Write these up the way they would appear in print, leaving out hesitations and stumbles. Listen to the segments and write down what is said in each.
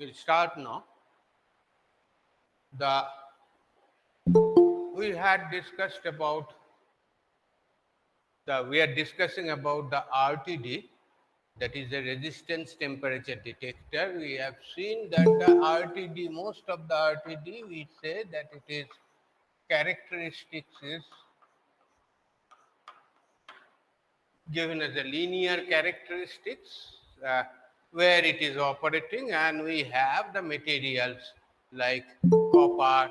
We'll start now. The we had discussed about we are discussing about the RTD, that is a resistance temperature detector. We have seen that the RTD, most of the RTD, we say that it is characteristics is given as a linear characteristics where it is operating, and we have the materials like copper,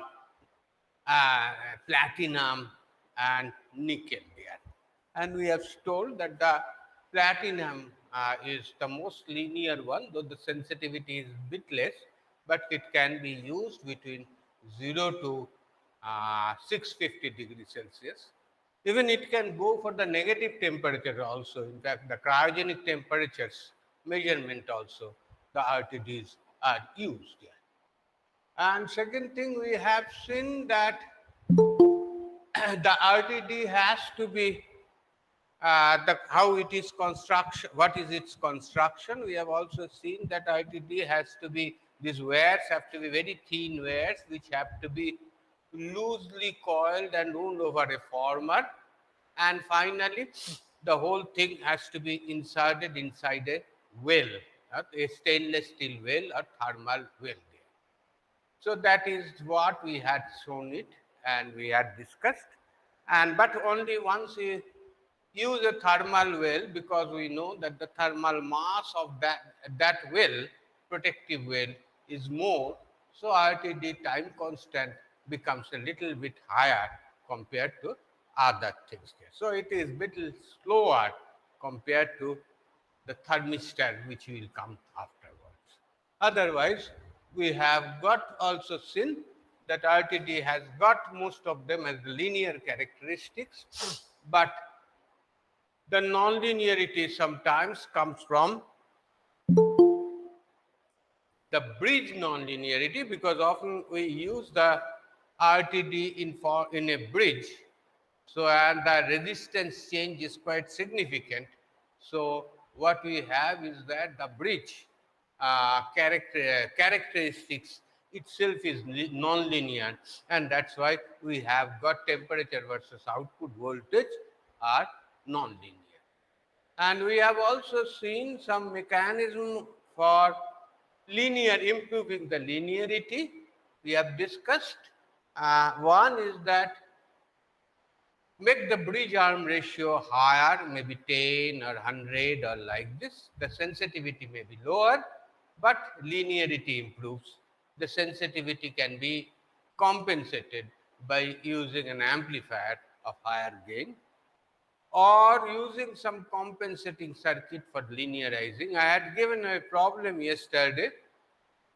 platinum and nickel there. And we have told that the platinum is the most linear one, though the sensitivity is a bit less, but it can be used between 0 to 650 degrees Celsius. Even it can go for the negative temperature also. In fact, the cryogenic temperatures measurement also, the RTDs are used here. And second thing, we have seen that the RTD has to be how it is construction, what is its construction. We have also seen that RTD has to be, these wires have to be very thin wires which have to be loosely coiled and wound over a former. And finally, the whole thing has to be inserted inside a well, a stainless steel well or thermal well there. So that is what we had shown it and we had discussed. And but only once we use a thermal well, because we know that the thermal mass of that well, protective well, is more. So RTD time constant becomes a little bit higher compared to other things there. So it is little slower compared to the thermistor which will come afterwards. Otherwise, we have got also seen that RTD has got most of them as linear characteristics, but the nonlinearity sometimes comes from the bridge nonlinearity, because often we use the RTD in a bridge. So, and the resistance change is quite significant. So, what we have is that the bridge characteristics itself is non-linear, and that's why we have got temperature versus output voltage are non-linear. And we have also seen some mechanism for linear, improving the linearity. We have discussed. One is that make the bridge arm ratio higher, maybe 10 or 100 or like this. The sensitivity may be lower, but linearity improves. The sensitivity can be compensated by using an amplifier of higher gain or using some compensating circuit for linearizing. I had given a problem yesterday.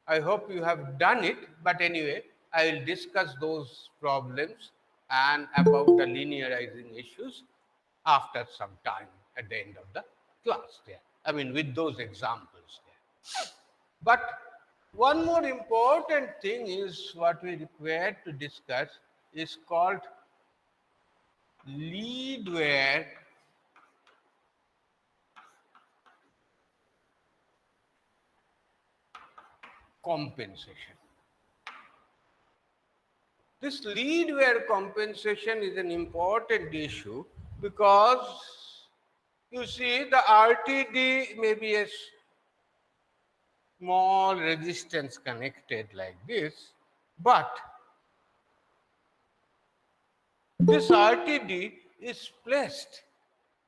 I hope you have done it, but anyway, I will discuss those problems and about the linearizing issues after some time at the end of the class there. I mean, with those examples there. But one more important thing is what we require to discuss is called lead wire compensation. This lead wear compensation is an important issue because you see the RTD may be a small resistance connected like this, but this RTD is placed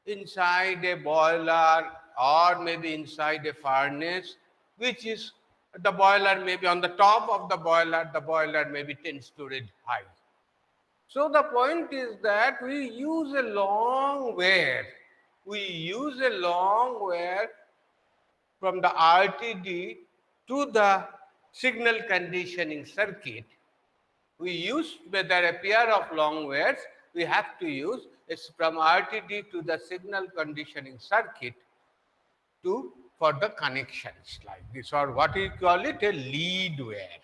inside a boiler or maybe inside a furnace, which is the boiler may be on the top of the boiler may be 10 stories high. So the point is that we use a long wire. We use a long wire from the RTD to the signal conditioning circuit. We use whether a pair of long wires, we have to use is from RTD to the signal conditioning circuit to for the connections like this, or what we call it a lead wire.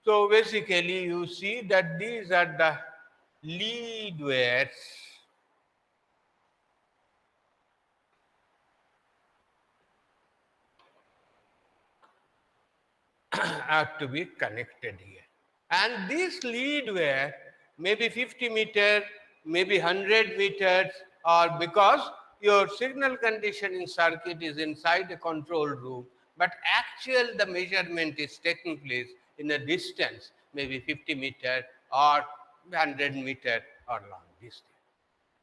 So basically you see that these are the lead wires have to be connected here. And this lead wire maybe 50 meter, maybe 100 meters, or because your signal conditioning circuit is inside a control room, but actual the measurement is taking place in a distance, maybe 50 meter or 100 meter or long distance.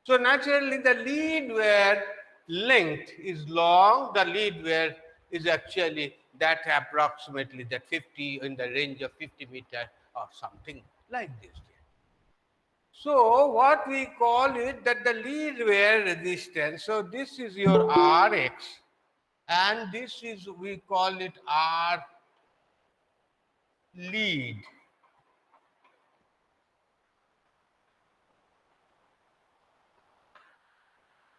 So naturally, the lead wire length is long. The lead wire is actually that approximately that 50 in the range of 50 meter or something like this. So what we call it that the lead wire resistance. So this is your Rx, and this is we call it R lead.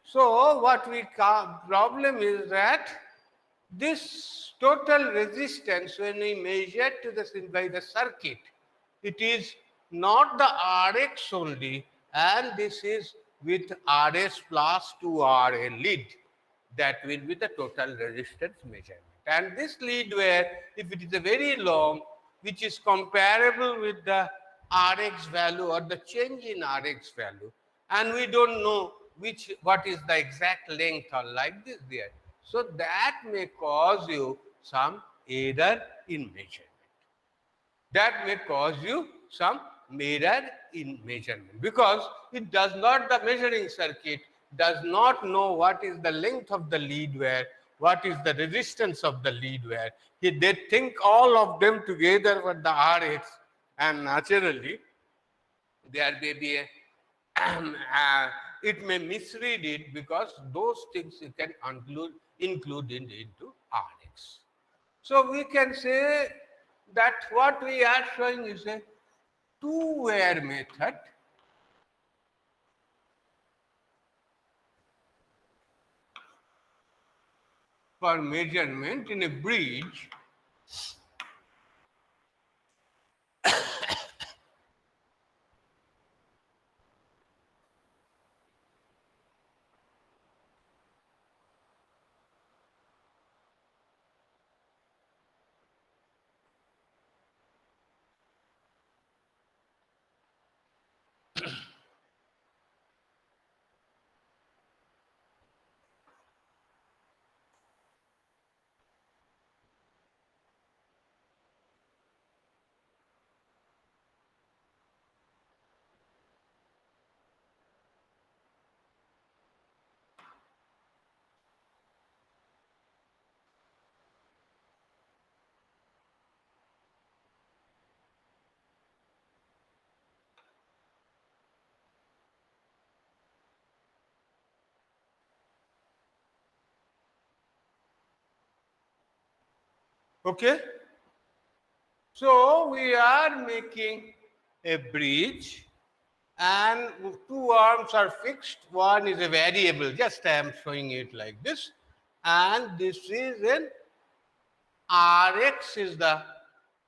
So what we problem is that this total resistance, when we measure to by the circuit, it is not the Rx only, and this is with Rs plus 2Ra lead. That will be the total resistance measurement. And this lead wire, if it is a very long, which is comparable with the Rx value or the change in Rx value, and we don't know what is the exact length or like this there. So that may cause you some error in measurement. That may cause you some error in measurement because it does not, the measuring circuit does not know what is the length of the lead wire, what is the resistance of the lead wire. They think all of them together for the Rx, and naturally there may be a it may misread it because those things you can include into Rx. So we can say that what we are showing is a two-wire method for measurement in a bridge. Okay? So we are making a bridge and two arms are fixed. One is a variable, just I am showing it like this. And this is an Rx is the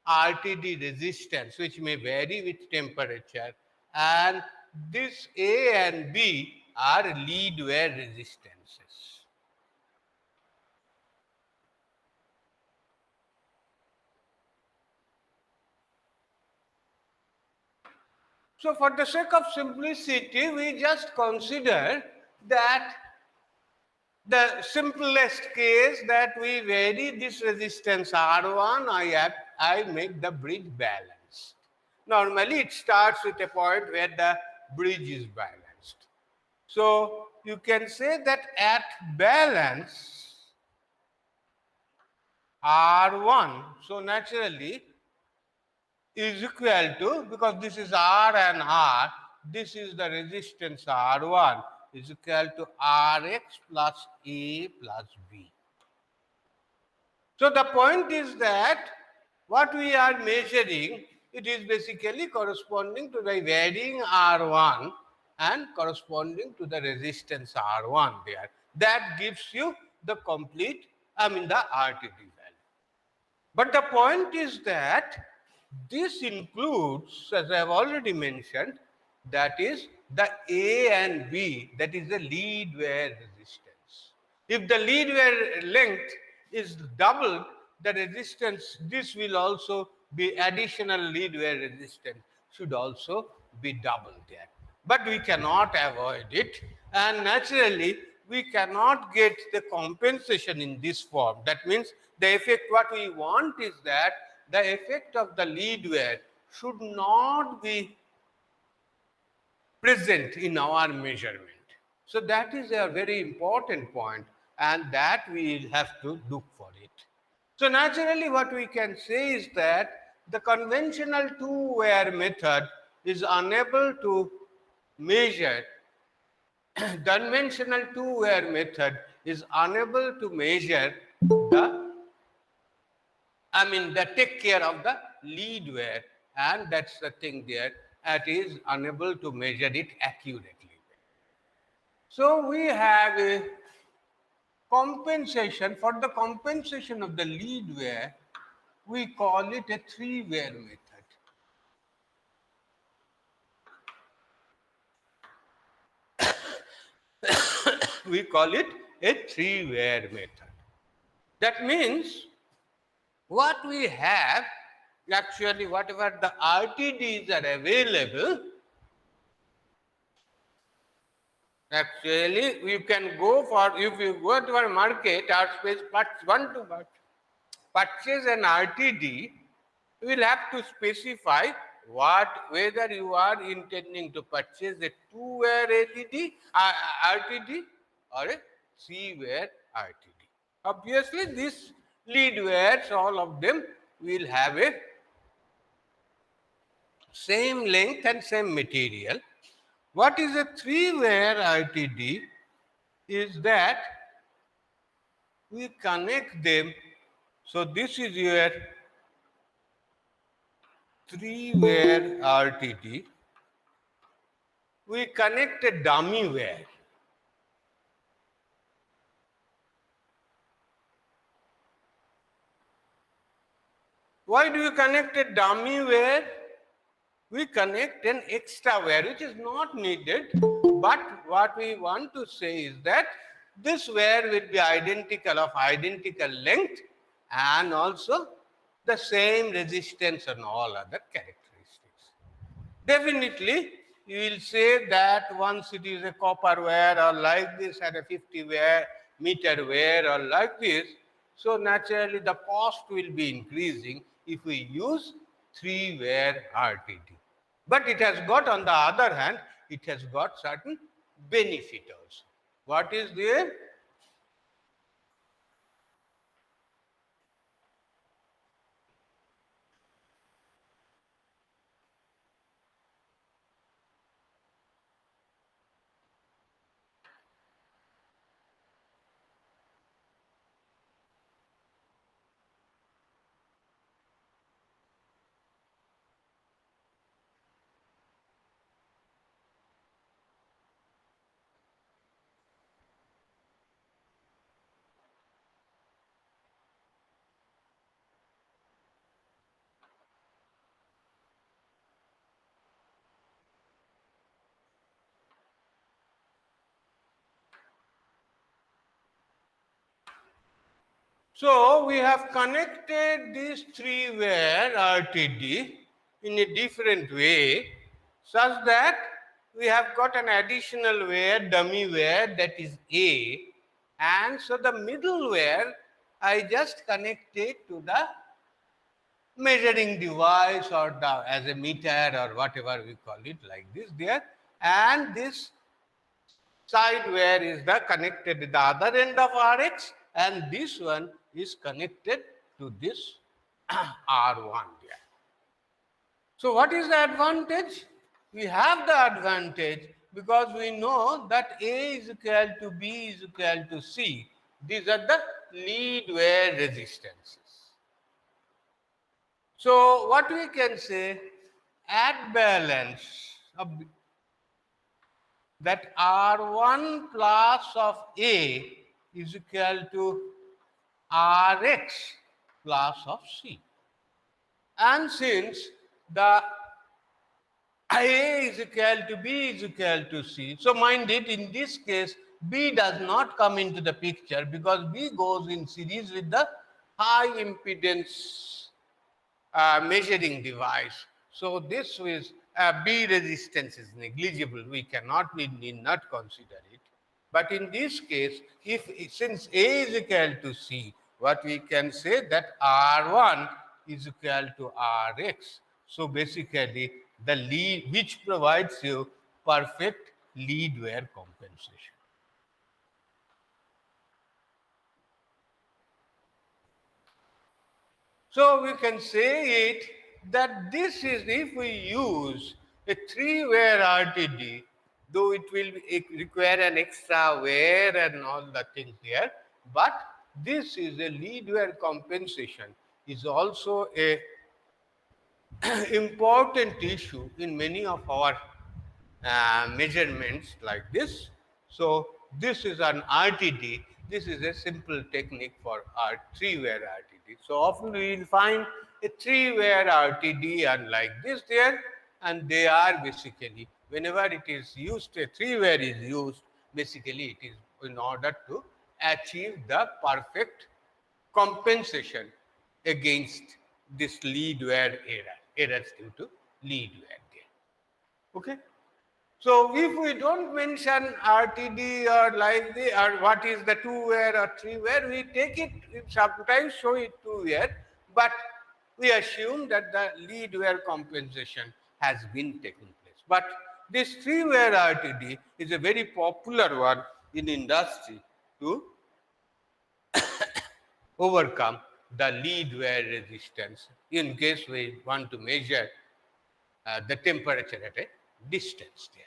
RTD resistance, which may vary with temperature. And this A and B are lead wire resistances. So for the sake of simplicity, we just consider that the simplest case that we vary this resistance R1, I make the bridge balanced. Normally it starts with a point where the bridge is balanced. So you can say that at balance R1, so naturally is equal to, because this is R and R, this is the resistance R1 is equal to Rx plus A plus B. So the point is that what we are measuring, it is basically corresponding to the varying R1 and corresponding to the resistance R1 there. That gives you the complete, the RTD value. But the point is that this includes, as I have already mentioned, that is the A and B, that is the lead wire resistance. If the lead wire length is doubled, the resistance, this will also be additional lead wear resistance should also be doubled there. But we cannot avoid it, and naturally we cannot get the compensation in this form. That means the effect, what we want is that the effect of the lead wear should not be present in our measurement. So that is a very important point, and that we will have to look for it. So naturally, what we can say is that the conventional two-wear method is unable to measure. Conventional two-wear method is unable to measure the, the take care of the lead wear, and that's the thing there. It is unable to measure it accurately. So we have a compensation. For the compensation of the lead wear, we call it a three-wear method. We call it a three-wear method. That means what we have, actually whatever the RTDs are available, actually you can go for, if you go to a market or space, want to purchase an RTD, you will have to specify whether you are intending to purchase a two-wear RTD or a three-wear RTD. Obviously, these lead wears, all of them will have a same length and same material. What is a three-wear RTD is that we connect them. So this is your three-wear RTD. We connect a dummy wear. Why do you connect a dummy wear? We connect an extra wear which is not needed, but what we want to say is that this wear will be identical, of identical length, and also the same resistance and all other characteristics. Definitely, you will say that once it is a copper wear or like this, at a 50 meter wear or like this, so naturally the cost will be increasing if we use three-wear RTD. But it has got, on the other hand, it has got certain benefit also. What is there? So we have connected this three-wear RTD in a different way, such that we have got an additional wear, dummy wear, that is A, and so the middle wear I just connected to the measuring device, or the, as a meter or whatever we call it, like this there, and this side wear is the connected at the other end of Rx, and this one is connected to this R1 there. So what is the advantage? We have the advantage because we know that A is equal to B is equal to C. These are the lead wear resistances. So what we can say, at balance of that R1 plus of A is equal to Rx plus of C. And since the A is equal to B is equal to C, so mind it, in this case, B does not come into the picture because B goes in series with the high impedance measuring device. So this is B resistance is negligible. We need not consider it. But in this case, if since A is equal to C, what we can say that R1 is equal to Rx. So basically, the lead which provides you perfect lead wear compensation. So we can say it that this is if we use a three-wear RTD, though it will require an extra wear and all the things there, but this is a lead wear compensation is also a important issue in many of our measurements like this. So this is an RTD. This is a simple technique for our three-wear RTD. So often we will find a three-wear RTD and like this there, and they are basically whenever it is used, a three-wear is used. Basically, it is in order to achieve the perfect compensation against this lead wear errors due to lead wear there. Okay. So if we don't mention RTD or like the or what is the two-wear or three-wear, we take it, we sometimes show it two-wear, but we assume that the lead wear compensation has been taken place. But this three-wear RTD is a very popular one in industry to overcome the lead wear resistance in case we want to measure the temperature at a distance there.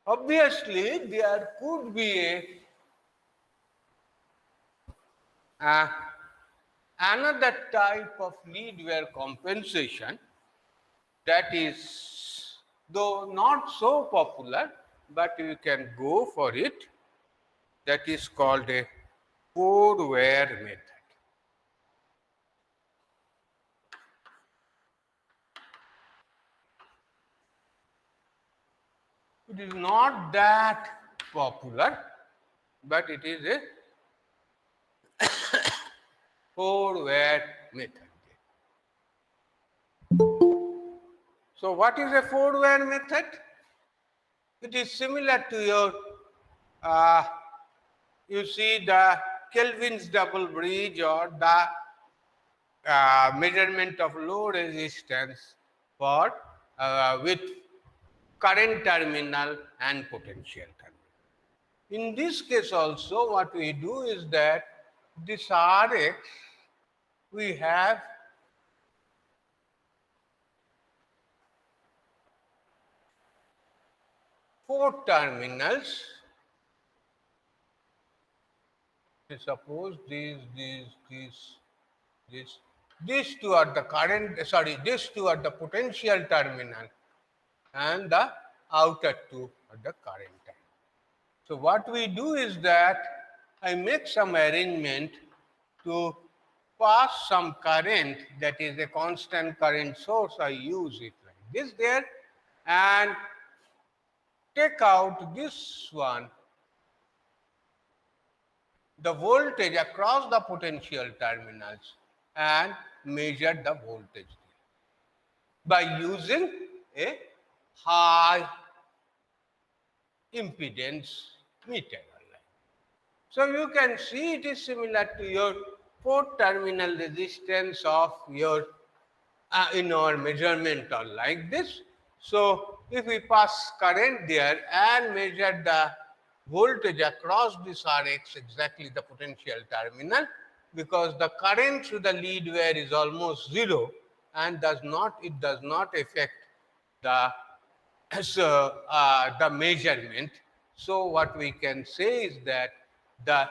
Obviously, there could be a another type of lead wear compensation that is, though not so popular, but you can go for it. That is called a four wear method. It is not that popular, but it is a four wear method. So, what is a four wear method? It is similar to your, uh, you see, the Kelvin's double bridge or the measurement of low resistance for with current terminal and potential terminal. In this case also, what we do is that this Rx, we have four terminals. Suppose these, these two are the current, sorry, these two are the potential terminal and the outer two are the current terminal. So what we do is that I make some arrangement to pass some current, that is a constant current source. I use it like this there and take out this one, the voltage across the potential terminals and measure the voltage by using a high impedance meter. So you can see it is similar to your port terminal resistance of your in our measurement or like this. So if we pass current there and measure the voltage across this Rx, exactly the potential terminal, because the current through the lead wear is almost zero and it does not affect the the measurement. So what we can say is that the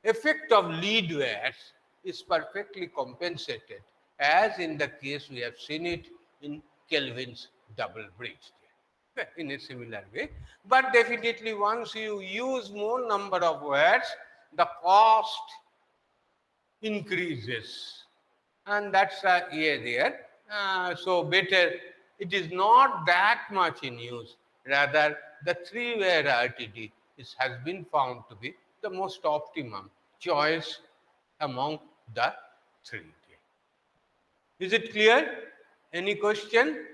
effect of lead wears is perfectly compensated, as in the case we have seen it in Kelvin's double bridge in a similar way. But definitely once you use more number of wears, the cost increases, and that's there. So better, it is not that much in use. Rather, the three-wear RTD has been found to be the most optimum choice among the three. Is it clear? Any question?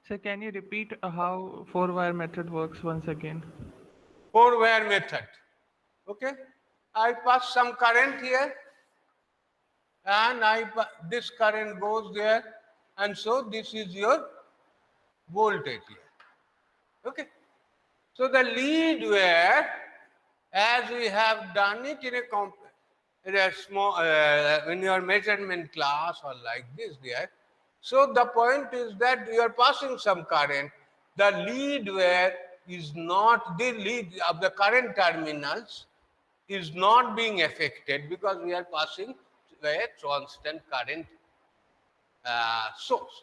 So can you repeat how four-wire method works once again? Four-wire method. Okay? I pass some current here, and this current goes there, and so this is your voltage here. Okay? So the lead wire, as we have done it in a small in your measurement class or like this there. So the point is that you are passing some current. The lead wire is not the lead of the current terminals is not being affected because we are passing a constant current source.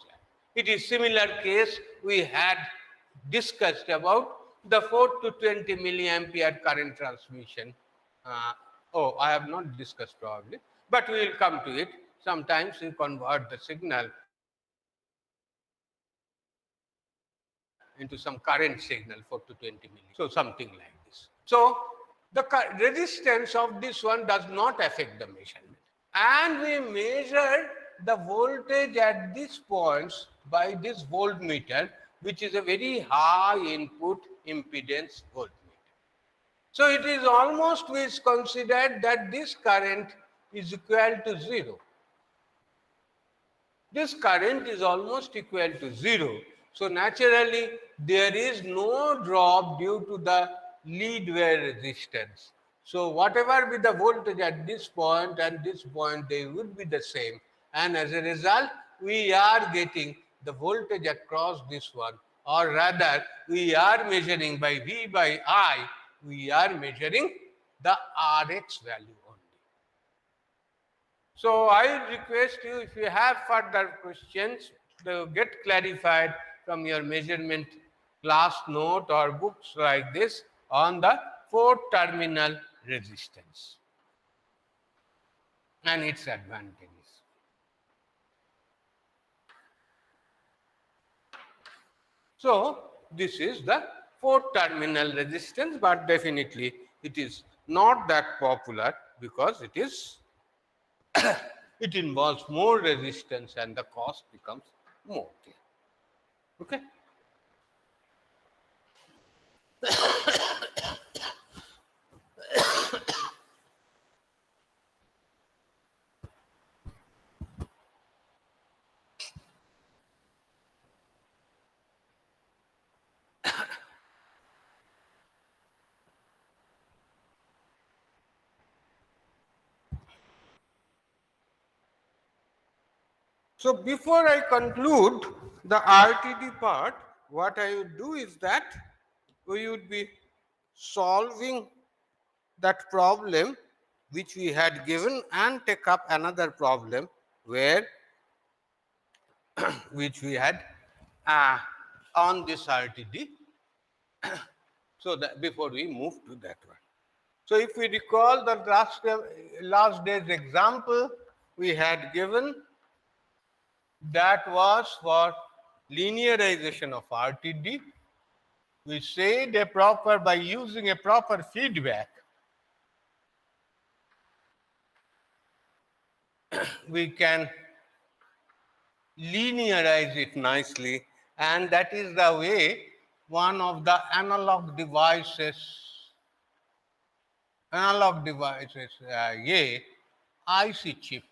It is similar case we had discussed about the 4 to 20 milliampere current transmission. Uh, I have not discussed probably, but we will come to it. Sometimes we convert the signal into some current signal 4 to 20 milliamps. So something like this. So the resistance of this one does not affect the measurement. And we measure the voltage at these points by this voltmeter, which is a very high input impedance voltmeter. So it is almost we considered that this current is equal to zero. This current is almost equal to zero. So naturally, there is no drop due to the lead wire resistance. So whatever be the voltage at this point and this point, they would be the same. And as a result, we are getting the voltage across this one, or rather, we are measuring by V by I, we are measuring the Rx value only. So I request you, if you have further questions, to get clarified from your measurement class note or books like this on the four terminal resistance and its advantages. So this is the four terminal resistance, but definitely it is not that popular because it involves more resistance and the cost becomes more. Okay. So before I conclude the RTD part, what I would do is that we would be solving that problem which we had given and take up another problem where which we had uh, on this RTD. So that before we move to that one. So if we recall the last day's example we had given, that was for linearization of RTD. We said by using a proper feedback, we can linearize it nicely, and that is the way one of the analog devices, IC chip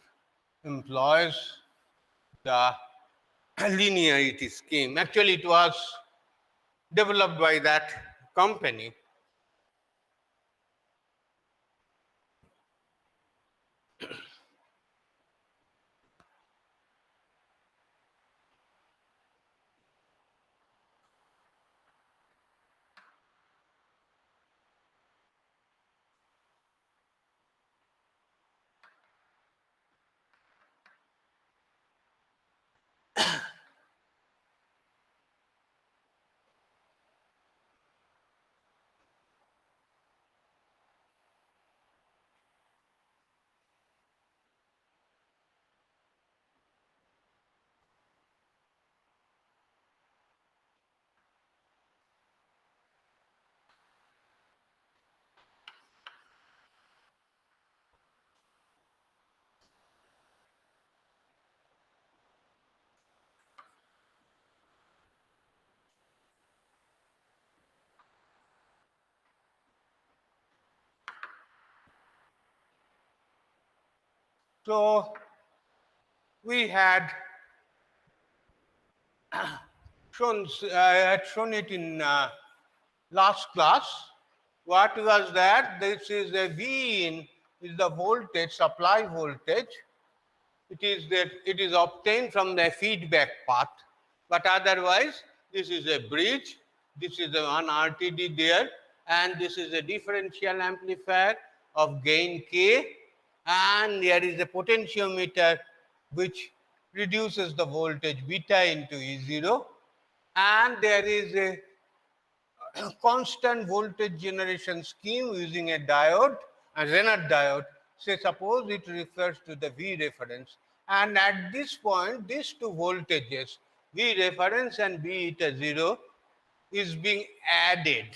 employs the linearity scheme. Actually, it was developed by that company. So we had shown it in last class. What was that? This is a V in is the voltage, supply voltage. It is obtained from the feedback path, but otherwise this is a bridge. This is a one RTD there, and this is a differential amplifier of gain K, and there is a potentiometer which reduces the voltage beta into E0, and there is a constant voltage generation scheme using a diode, a Zener diode. Say suppose it refers to the V reference, and at this point these two voltages V reference and V eta 0 is being added.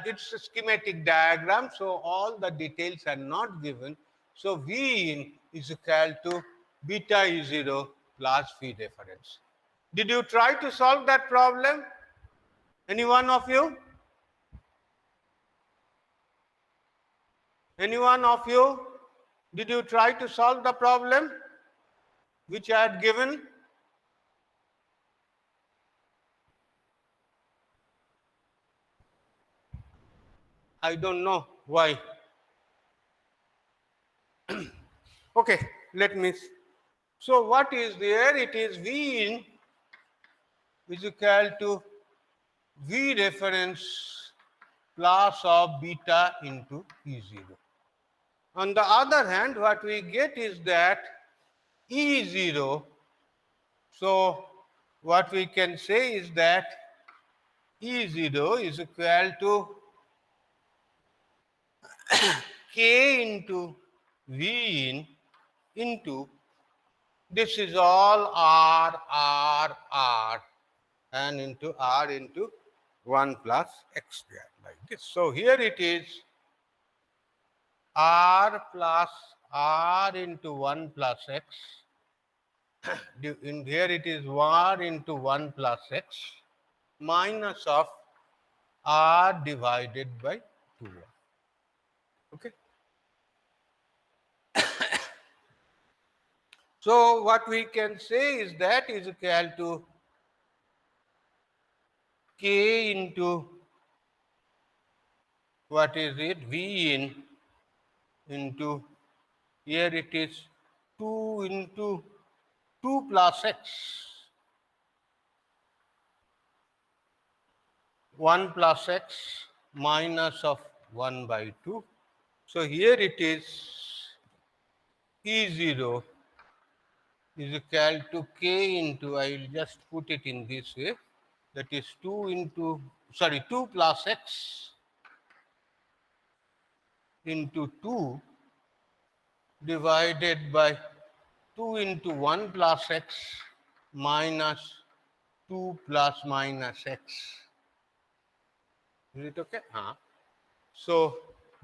It's a schematic diagram, so all the details are not given. So V in is equal to beta E0 plus V reference. Did you try to solve that problem? Any one of you? Any one of you? Did you try to solve the problem which I had given? I don't know why. Okay, let me. So what is there? It is V in is equal to V reference plus of beta into E0. On the other hand, what we get is that E0, so what we can say is that E0 is equal to K into V in into, this is all R, and into R into 1 plus X there, like this. So here it is R plus R into 1 plus X. In here it is R into 1 plus X minus of R divided by 2. Okay. So what we can say is that is equal to K into, what is it, V in into, here it is 2 into 2 plus X, 1 plus X minus of 1 by 2. So here it is E0 is equal to K into, I will just put it in this way, that is 2 plus X into 2 divided by 2 into 1 plus X minus 2 plus minus X. Is it okay? So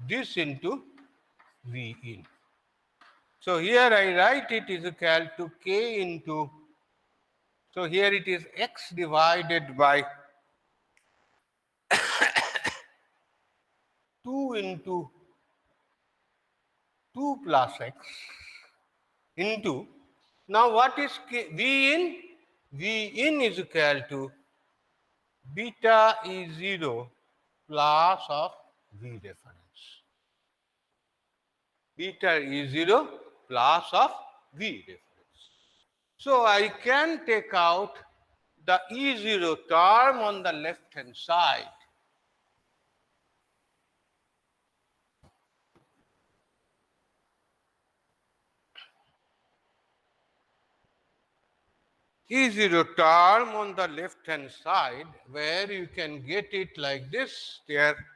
this into V in. So here I write it is equal to K into, so here it is X divided by 2 into 2 plus X into, now what is V in? V in is equal to beta E0 plus of V reference. Beta E0 plus of V reference. So I can take out the E0 term on the left hand side. E0 term on the left hand side, where you can get it like this, there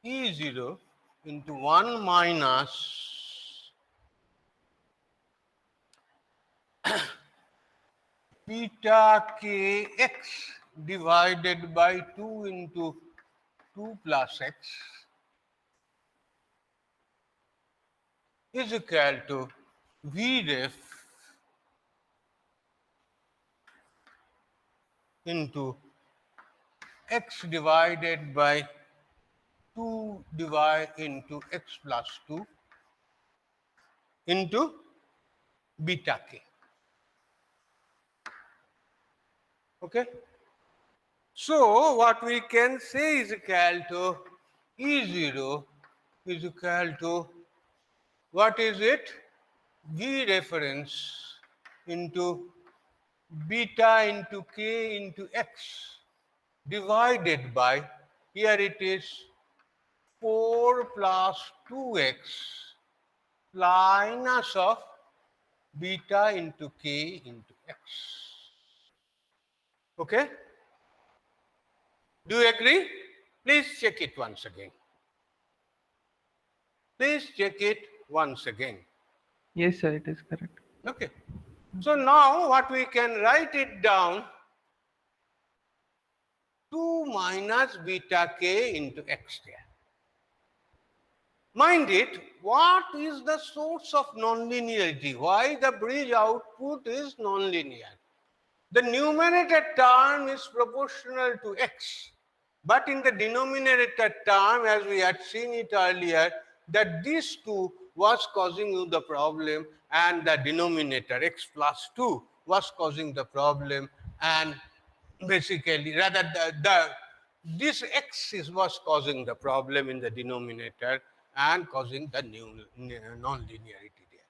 E0 into 1 minus beta kx divided by 2 into 2 plus x is equal to V ref into x divided by 2 divide into x plus 2 into beta k. Okay? So what we can say is equal to E0 is equal to, what is it? V reference into beta into k into x divided by, here it is 4 plus 2x minus of beta into k into x. Okay? Do you agree? Please check it once again. Please check it once again. Yes, sir, it is correct. Okay. So now what we can write it down, 2 minus beta k into x there. Mind it, what is the source of nonlinearity? Why the bridge output is nonlinear? The numerator term is proportional to x, but in the denominator term, as we had seen it earlier, that this 2 was causing you the problem, and the denominator x plus 2 was causing the problem, and basically rather this x was causing the problem in the denominator and causing the non-linearity there.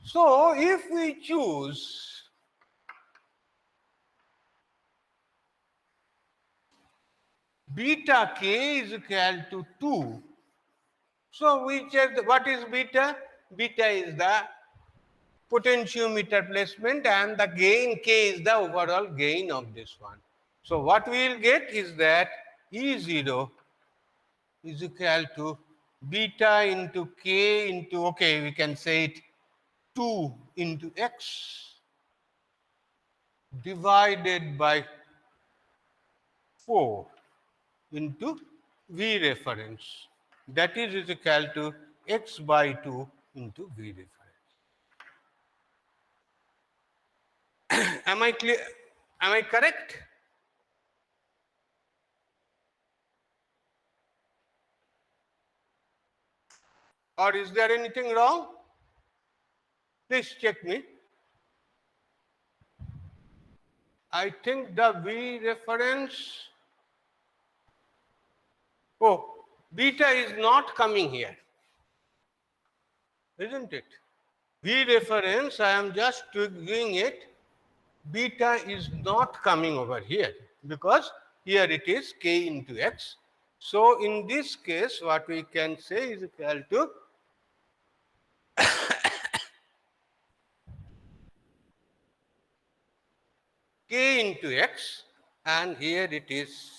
So if we choose beta k is equal to 2, so we check what is beta? Beta is the potentiometer placement, and the gain k is the overall gain of this one. So what we will get is that E0 is equal to beta into k into, okay, we can say it 2 into x divided by 4 into V reference. That is equal to x by 2 into V reference. Am I clear? Am I correct? Or is there anything wrong? Please check me. I think the V reference, oh, beta is not coming here, isn't it? V reference, I am just doing it, beta is not coming over here because here it is k into x. So in this case, what we can say is equal to k into x, and here it is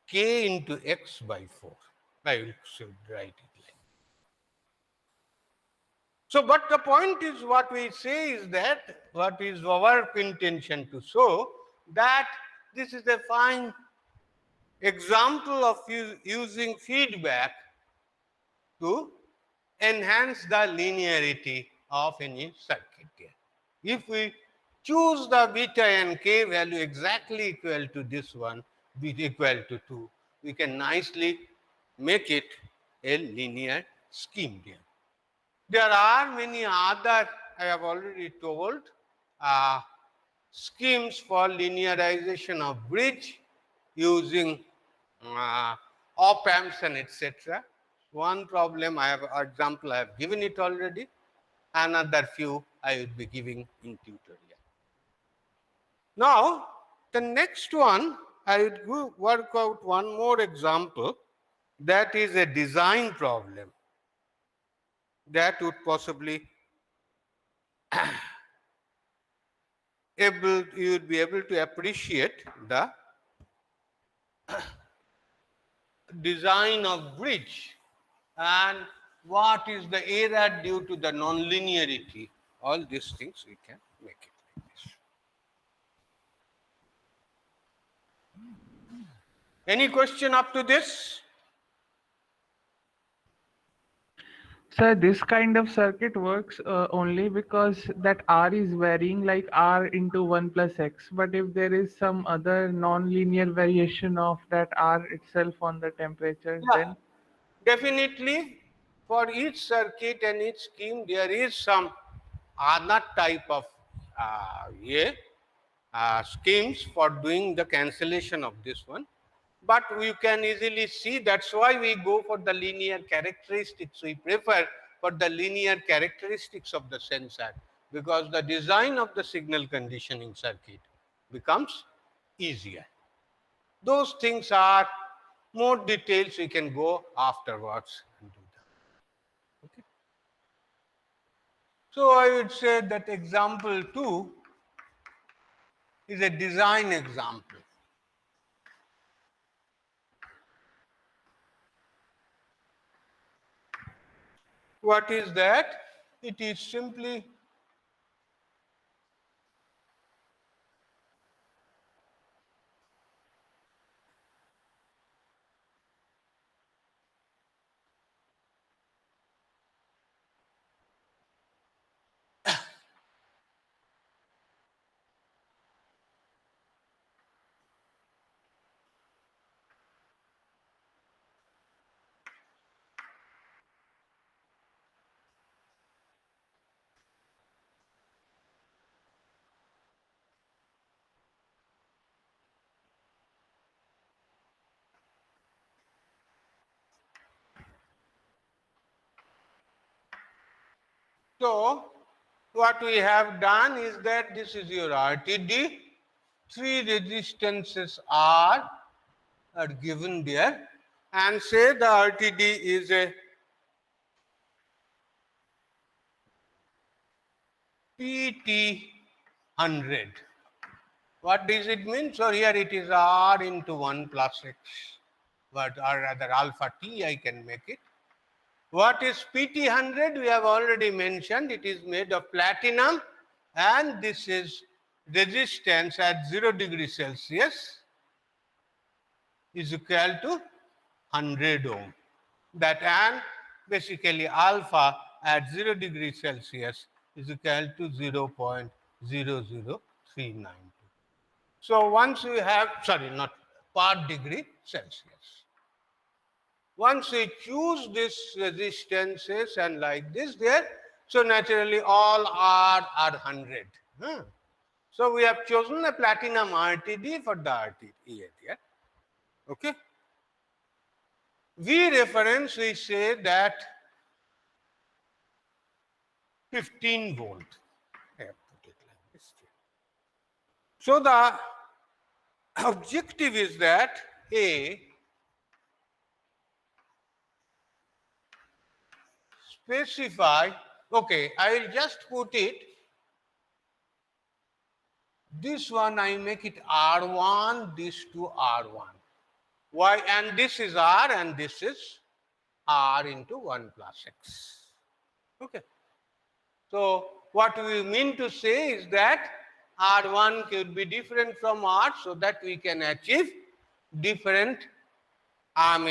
k into x by 4. I should write it like. So, but the point is, what we say is that, what is our intention to show, that this is a fine example of using feedback to enhance the linearity of any circuit here. If we choose the beta and k value exactly equal to this one, be equal to 2, we can nicely make it a linear scheme here. There are many other, I have already told, schemes for linearization of bridge using op amps and etc. One problem I have, example I have given it already. Another few I will be giving in tutorial. Now, the next one, I would work out one more example, that is a design problem that would possibly you would be able to appreciate the design of bridge and what is the error due to the nonlinearity. All these things we can make it like this. Any question up to this? So this kind of circuit works only because that R is varying like R into 1 plus X. But if there is some other non-linear variation of that R itself on the temperature, Yeah, then definitely for each circuit and each scheme, there is some other type of schemes for doing the cancellation of this one. But you can easily see that's why we go for the linear characteristics. We prefer for the linear characteristics of the sensor because the design of the signal conditioning circuit becomes easier. Those things are more details we can go afterwards and do that. Okay. So I would say that example 2 is a design example. What is that? It is simply so. What we have done is that this is your RTD. Three resistances are given there, and say the RTD is a PT100. What does it mean? So here it is R into 1 plus X, but or rather alpha T I can make it. What is PT100? We have already mentioned it is made of platinum, and this is resistance at 0 degree Celsius is equal to 100 ohm. That and basically alpha at 0 degree Celsius is equal to 0.00392. So once we have, sorry, not per degree Celsius. Once we choose this resistances and like this there, so naturally all are 100. So we have chosen a platinum RTD for the RTD here. Okay. V reference, we say that 15 volt. I have put it like this. So the objective is that A, specify, okay, I will just put it, this one I make it R1, this to R1. Why? And this is R and this is R into 1 plus X. Okay. So what we mean to say is that R1 could be different from R so that we can achieve different, arm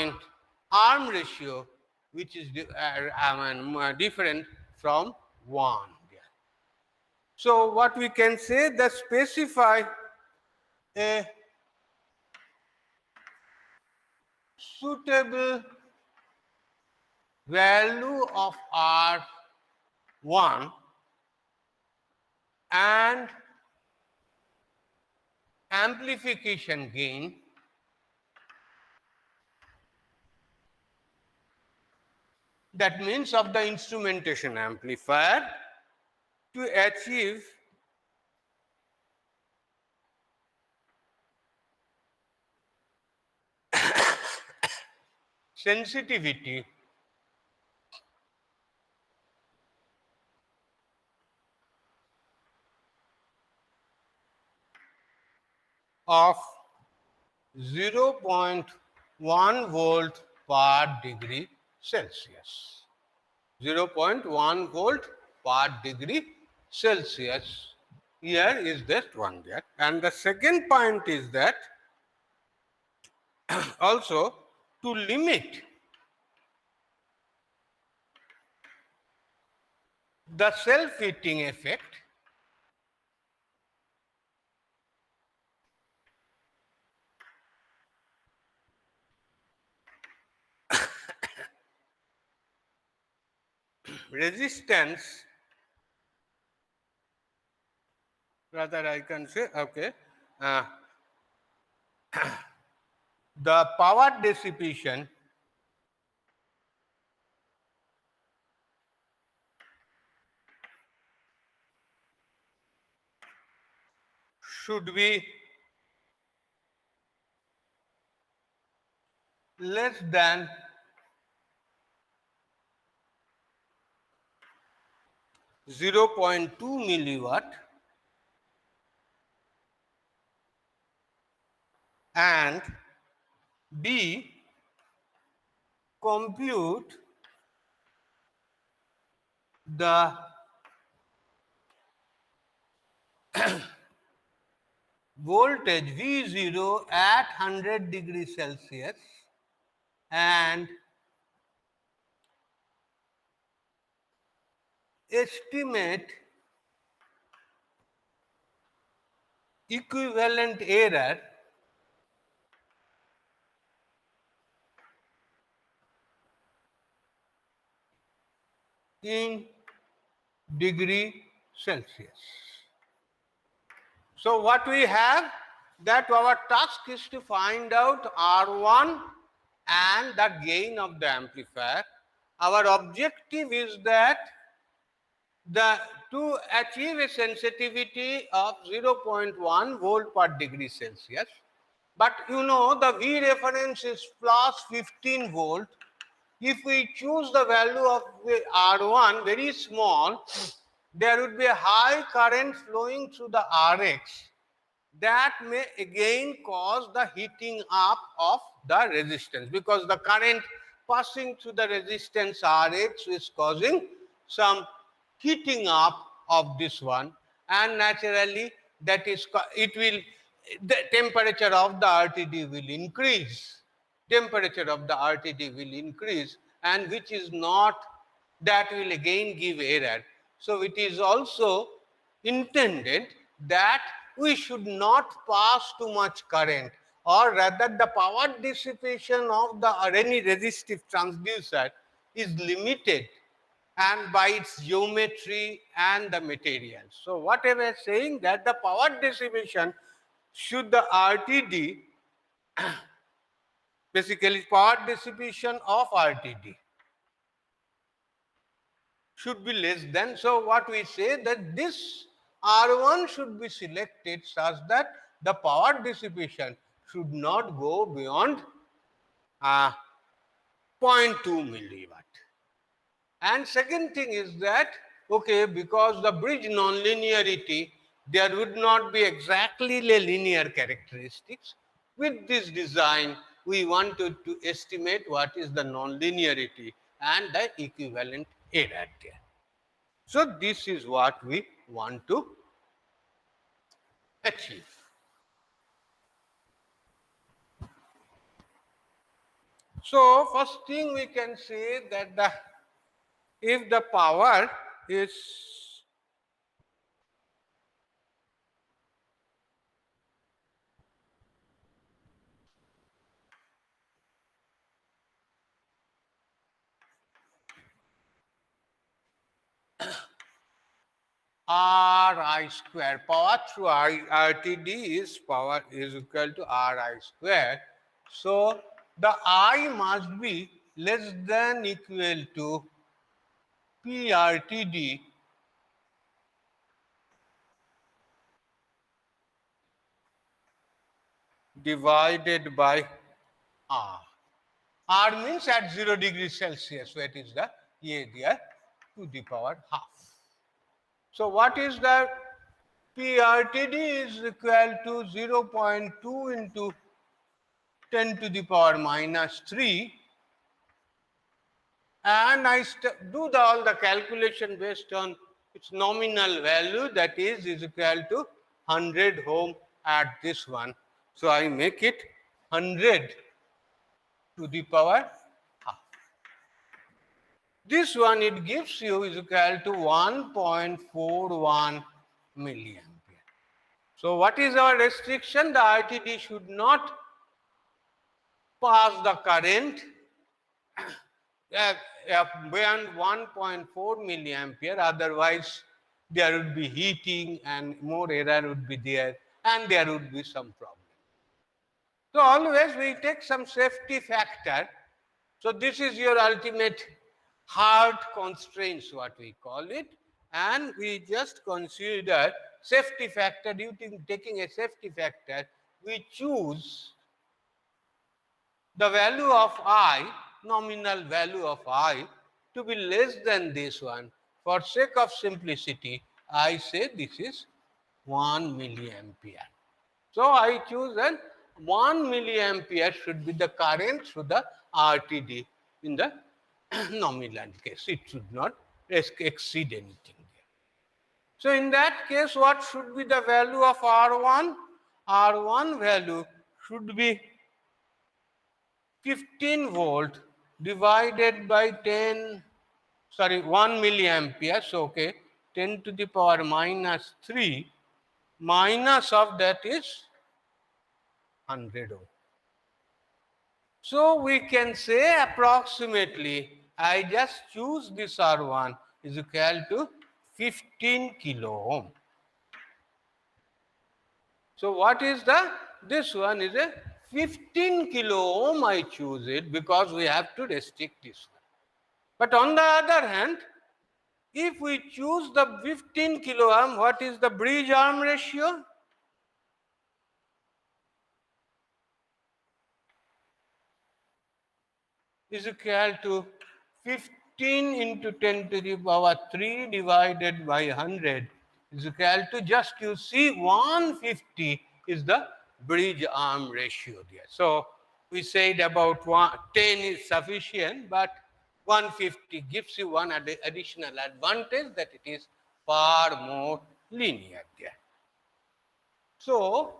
ratio, which is different from 1. So what we can say that specify a suitable value of R1 and amplification gain that means of the instrumentation amplifier to achieve sensitivity of 0.1 volt per degree Celsius. 0.1 volt per degree Celsius. Here is that one there. And the second point is that also to limit the self-heating effect resistance, rather I can say, okay, uh, the power dissipation should be less than 0.2 milliwatt and B, compute the voltage V0 at 100 degrees Celsius and estimate equivalent error in degree Celsius. So what we have, that our task is to find out R1 and the gain of the amplifier. Our objective is that to achieve a sensitivity of 0.1 volt per degree Celsius. But you know the V reference is plus 15 volt. If we choose the value of the R1 very small, there would be a high current flowing through the Rx that may again cause the heating up of the resistance, because the current passing through the resistance Rx is causing some heating up of this one, and naturally that is it will, the temperature of the RTD will increase, temperature of the RTD will increase, and which is not, that will again give error. So it is also intended that we should not pass too much current, or rather the power dissipation of the any resistive transducer is limited and by its geometry and the materials. So what I was saying, that the power dissipation should the RTD, basically power dissipation of RTD should be less than. So what we say, that this R1 should be selected such that the power dissipation should not go beyond uh, 0.2 milliwatt. And second thing is that, okay, because the bridge nonlinearity, there would not be exactly linear characteristics. With this design, we wanted to estimate what is the nonlinearity and the equivalent error there. So this is what we want to achieve. So first thing we can say that if the power is Ri square, power through RTD is power is equal to Ri square. So the I must be less than equal to PRTD divided by R. R means at 0 degrees Celsius, so it is the A there, to the power half. So what is the PRTD is equal to 0.2 into 10 to the power minus 3, and I do all the calculation based on its nominal value, that is equal to 100 ohm at this one. So I make it 100 to the power half. This one it gives you is equal to 1.41 milliampere. So what is our restriction? The RTD should not pass the current beyond 1.4 milliampere, otherwise there would be heating and more error would be there and there would be some problem. So always we take some safety factor. So this is your ultimate hard constraints, what we call it, and we just consider safety factor. Due to taking a safety factor, we choose the value of I, nominal value of I, to be less than this one. For sake of simplicity, I say this is 1 milliampere. So I choose that 1 milliampere should be the current through the RTD in the nominal case. It should not exceed anything there. So in that case, what should be the value of R1? R1 value should be 15 volt divided by 1 milliampere. So, okay, 10 to the power minus 3 minus of that is 100 ohm. So we can say approximately, I just choose this R1 is equal to 15 kilo ohm. So what is this one is a 15 kilo ohm. I choose it because we have to restrict this one. But on the other hand, if we choose the 15 kilo ohm, what is the bridge arm ratio? Is equal to 15 into 10 to the power 3 divided by 100 is equal to, just you see, 150 is the bridge arm ratio there. So we said about 10 is sufficient, but 150 gives you one additional advantage, that it is far more linear there. So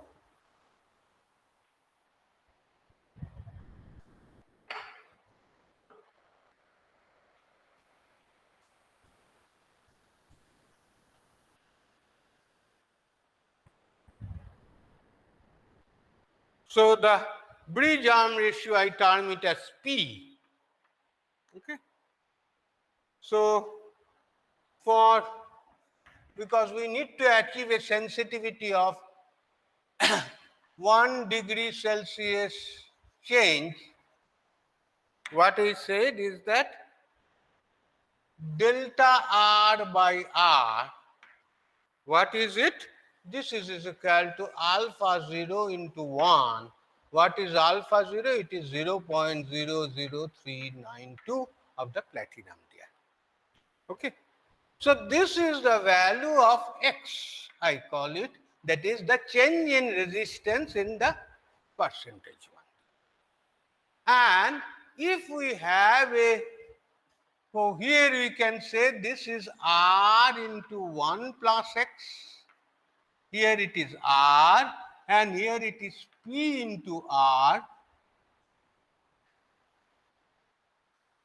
So the bridge arm ratio, I term it as P. Okay. So because we need to achieve a sensitivity of 1 degree Celsius change, what we said is that delta R by R, what is it? This is equal to alpha 0 into 1. What is alpha 0? It is 0.00392 of the platinum there. Okay. So this is the value of X, I call it. That is the change in resistance in the percentage one. And if we have so here we can say this is R into 1 plus X. Here it is R, and here it is P into R,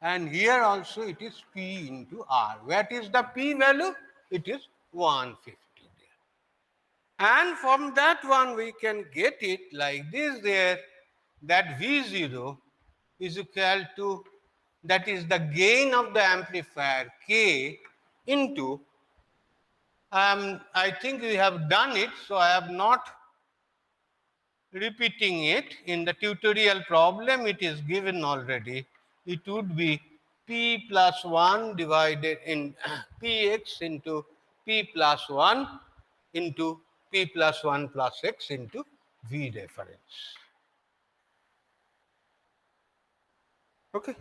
and here also it is P into R. What is the P value? It is 150 there. And from that one we can get it like this there, that V0 is equal to, that is the gain of the amplifier K into, I think we have done it, so I have not repeating it. In the tutorial problem it is given already. It would be P plus 1 divided in Px into P plus 1 into P plus 1 plus X into V reference. Okay.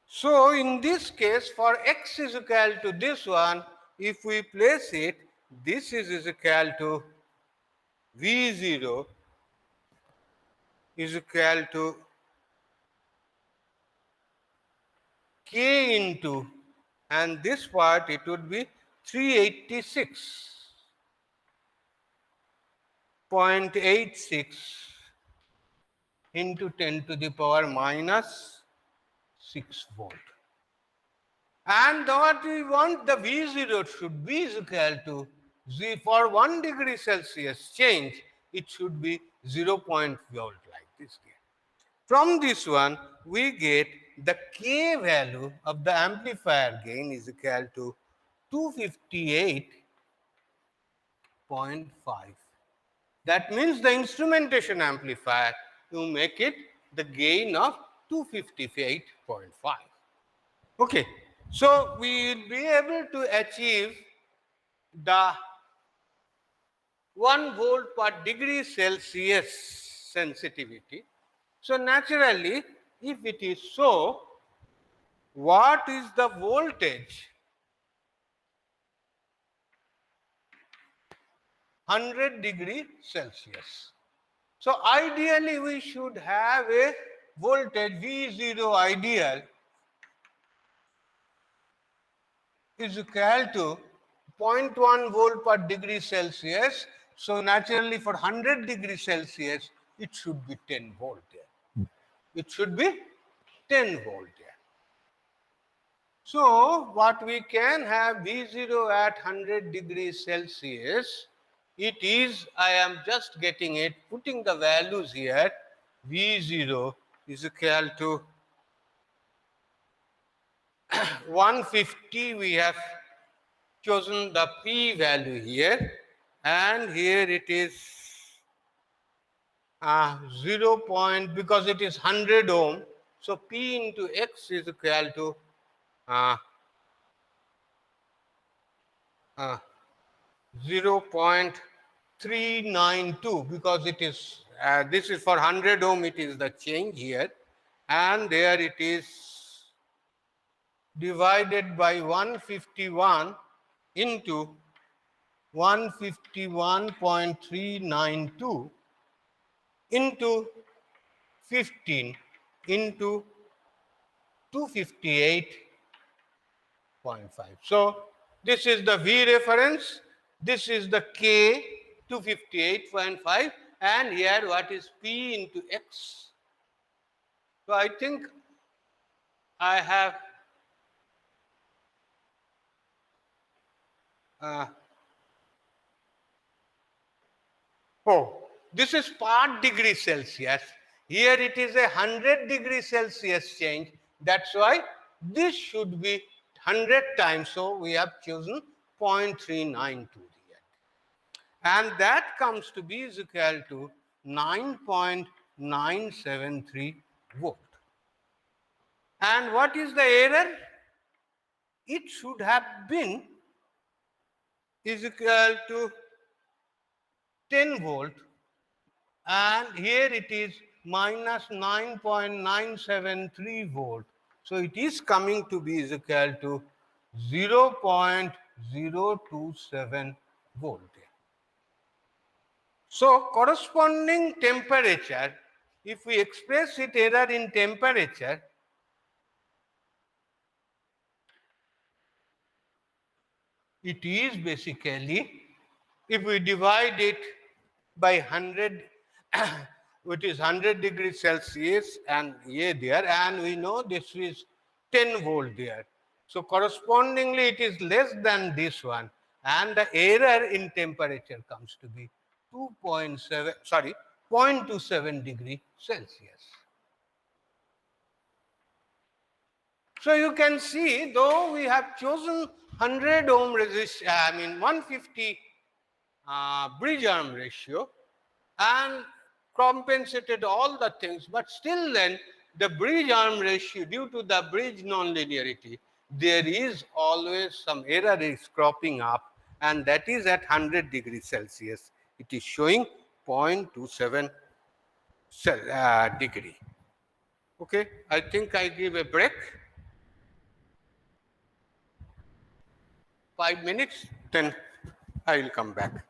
So in this case, for X is equal to this one, if we place it, this is equal to V0 is equal to K into, and this part it would be 386.86 into 10 to the power minus 6 volt. And what we want, the V0 should be is equal to for 1 degree Celsius change, it should be 0.0 volt like this here. From this one, we get the K value of the amplifier gain is equal to 258.5. That means the instrumentation amplifier, you make it the gain of 258.5. Okay, so we will be able to achieve the 1 volt per degree Celsius sensitivity. So naturally, if it is so, what is the voltage? 100 degree Celsius. So ideally we should have a voltage V0 ideal is equal to 0.1 volt per degree Celsius. So naturally for 100 degree Celsius, it should be 10 volt there. It should be 10 volt there. So what we can have V0 at 100 degrees Celsius, it is, I am just getting it, putting the values here, V0 is equal to 150, we have chosen the P value here, and here it is 0 point, because it is 100 ohm, so P into X is equal to uh, 0.392, because it is this is for 100 ohm, it is the change here, and there it is divided by 151 into 151.392 into 15 into 258.5. So this is the V reference, this is the K 258.5, and here what is P into X. So I think I have this is part degree Celsius. Here it is a 100 degree Celsius change. That's why this should be 100 times. So we have chosen 0.392 here. And that comes to be is equal to 9.973 volt. And what is the error? It should have been is equal to 10 volt, and here it is minus 9.973 volt. So it is coming to be is equal to 0.027 volt. So corresponding temperature, if we express it error in temperature, it is basically, if we divide it by 100, which is 100 degrees Celsius, and here there, and we know this is 10 volt there. So correspondingly, it is less than this one, and the error in temperature comes to be 0.27 degree Celsius. So you can see, though we have chosen 100 ohm 150 bridge arm ratio, and compensated all the things, but still then the bridge arm ratio, due to the bridge nonlinearity, there is always some error is cropping up, and that is at 100 degrees Celsius. It is showing 0.27 degree. Okay, I think I give a break. 5 minutes, then I will come back.